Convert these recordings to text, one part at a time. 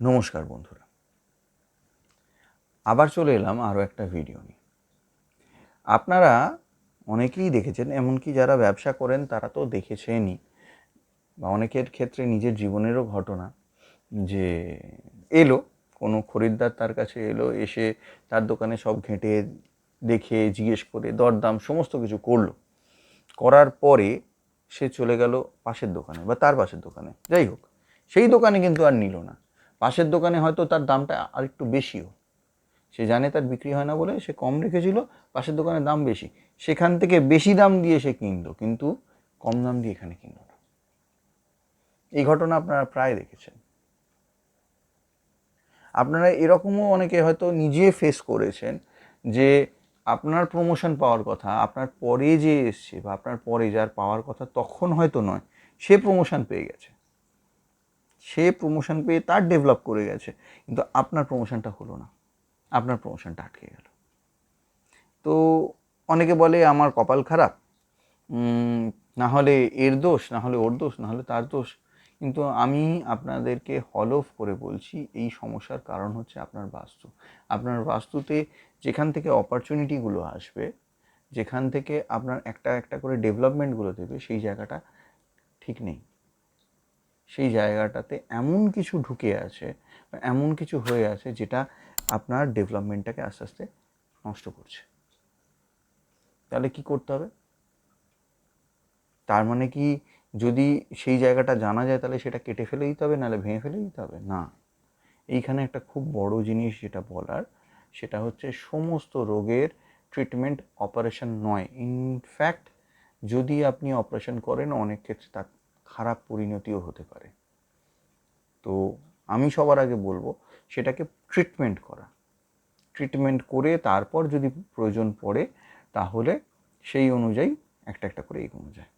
নমস্কার বন্ধুরা, আবার চলে এলাম আরও একটা ভিডিও নিয়ে। আপনারা অনেকেই দেখেছেন, এমনকি যারা ব্যবসা করেন তারা তো দেখেছেনই, বা অনেকের ক্ষেত্রে নিজের জীবনেরও ঘটনা যে এলো কোনো খরিদ্দার তার কাছে এলো, এসে তার দোকানে সব ঘেঁটে দেখে জিজ্ঞেস করে দরদাম সমস্ত কিছু করলো, করার পরে সে চলে গেল পাশের দোকানে বা তার পাশের দোকানে, যাই হোক সেই দোকানে কিন্তু আর নিল না। পাশের দোকানে হয়তো তার দামটা আর একটু বেশিও, সে জানে তার বিক্রি হয় না বলে সে কম রেখেছিল, পাশের দোকানের দাম বেশি, সেখান থেকে বেশি দাম দিয়ে সে কিনলো, কিন্তু কম দাম দিয়ে এখানে কিনলো না। এই ঘটনা আপনারা প্রায় দেখেছেন। আপনারা এরকমও অনেকে হয়তো নিজে ফেস করেছেন যে আপনার প্রমোশন পাওয়ার কথা, আপনার পরে যে এসছে বা আপনার পরে যার পাওয়ার কথা তখন হয়তো নয়, সে প্রমোশন পেয়ে গেছে, সে প্রমোশন পেয়ে তার ডেভেলপ করে গেছে, কিন্তু আপনার প্রমোশনটা হলো না, আপনার প্রমোশনটা আটকে গেল। তো অনেকে বলে আমার কপাল খারাপ, না হলে এর দোষ, না হলে ওর দোষ, না হলে তার দোষ। কিন্তু আমি আপনাদেরকে হলফ করে বলছি, এই সমস্যার কারণ হচ্ছে আপনার বাস্তু। আপনার বাস্তুতে যেখান থেকে অপরচুনিটিগুলো আসবে, যেখান থেকে আপনার একটা একটা করে ডেভেলপমেন্টগুলো দেবে, সেই জায়গাটা ঠিক নেই। সেই জায়গাটাতে এমন কিছু ঢুকে আছে, এমন কিছু হয়ে আছে যেটা আপনার ডেভেলপমেন্টটাকে আস্তে আস্তে নষ্ট করছে। তাহলে কি করতে হবে? তার মানে কি যদি সেই জায়গাটা জানা যায় তাহলে সেটা কেটে ফেলে দিতে হবে, নাহলে ভেঙে ফেলে দিতে হবে? না, এইখানে একটা খুব বড় জিনিস যেটা বলার, সেটা হচ্ছে সমস্ত রোগের ট্রিটমেন্ট অপারেশন নয়। ইনফ্যাক্ট যদি আপনি অপারেশন করেন, অনেক ক্ষেত্রে তার খারাপ পরিণতিও হতে পারে। তো আমি সবার আগে বলবো সেটাকে ট্রিটমেন্ট করা, ট্রিটমেন্ট করে তারপর যদি প্রয়োজন পড়ে তাহলে সেই অনুযায়ী একটা একটা করে এগোনো যায়।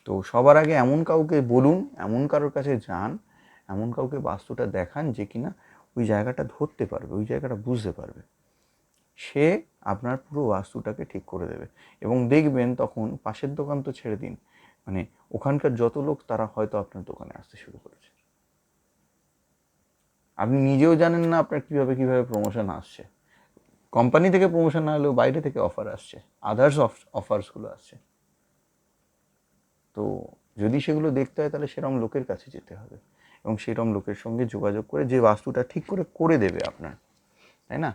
তো সবার আগে এমন কাউকে বলুন, এমন কারোর কাছে যান, এমন কাউকে বাস্তুটা দেখান যে কিনা ওই জায়গাটা ধরতে পারবে, ওই জায়গাটা বুঝতে পারবে, সে আপনার পুরো বাস্তুটাকে ঠিক করে দেবে। এবং দেখবেন তখন পাশের দোকান তো ছেড়ে দিন, মানে ওখানকার যত লোক তারা হয়তো আপনার দোকানে আসতে শুরু করেছে। আপনি নিজেও জানেন না আপনার কীভাবে প্রমোশন আসছে, কোম্পানি থেকে প্রমোশন না হলেও বাইরে থেকে অফার আসছে, আদার্স অফার্সগুলো আসছে। তো যদি সেগুলো দেখতে হয় তাহলে সেরকম লোকের কাছে যেতে হবে এবং সেরকম লোকের সঙ্গে যোগাযোগ করে যে বাস্তুটা ঠিক করে করে দেবে আপনার, তাই না?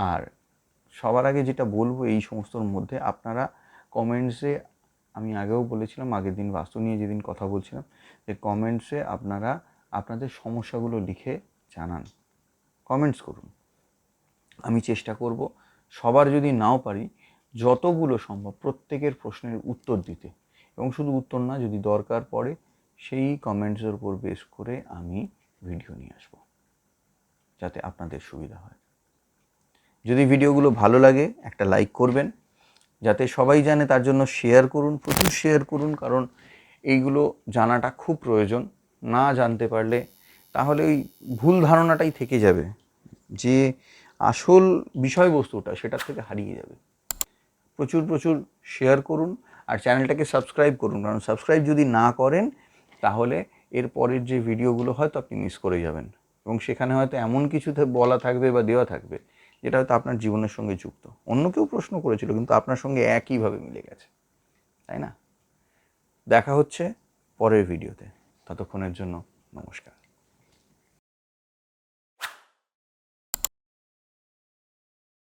আর সবার আগে যেটা বলবো, এই সমস্তর মধ্যে আপনারা কমেন্টসে, আমি আগেও বলেছিলাম, আগের দিন বাস্তু নিয়ে যেদিন কথা বলছিলাম, যে কমেন্টসে আপনারা আপনাদের সমস্যাগুলো লিখে জানান, কমেন্টস করুন। আমি চেষ্টা করব সবার, যদি নাও পারি, যতগুলো সম্ভব প্রত্যেকের প্রশ্নের উত্তর দিতে, এবং শুধু উত্তর না, যদি দরকার পড়ে সেই কমেন্টসের উপর বেস করে আমি ভিডিও নিয়ে আসব, যাতে আপনাদের সুবিধা হয়। যদি ভিডিওগুলো ভালো লাগে একটা লাইক করবেন, যাতে সবাই জানে তার জন্য শেয়ার করুন, প্রচুর শেয়ার করুন, কারণ এইগুলো জানাটা খুব প্রয়োজন। না জানতে পারলে তাহলে ওই ভুল ধারণাটাই থেকে যাবে, যে আসল বিষয়বস্তুটা সেটার থেকে হারিয়ে যাবে। প্রচুর প্রচুর শেয়ার করুন আর চ্যানেলটাকে সাবস্ক্রাইব করুন, কারণ সাবস্ক্রাইব যদি না করেন তাহলে এর পরের যে ভিডিওগুলো হয়তো আপনি মিস করে যাবেন, এবং সেখানে হয়তো এমন কিছুতে বলা থাকবে বা দেওয়া থাকবে যেটা হয়তো আপনার জীবনের সঙ্গে যুক্ত। অন্য কেউ প্রশ্ন করেছিল কিন্তু আপনার সঙ্গে একইভাবে মিলে গেছে, তাই না? দেখা হচ্ছে পরের ভিডিওতে, ততক্ষণের জন্য নমস্কার।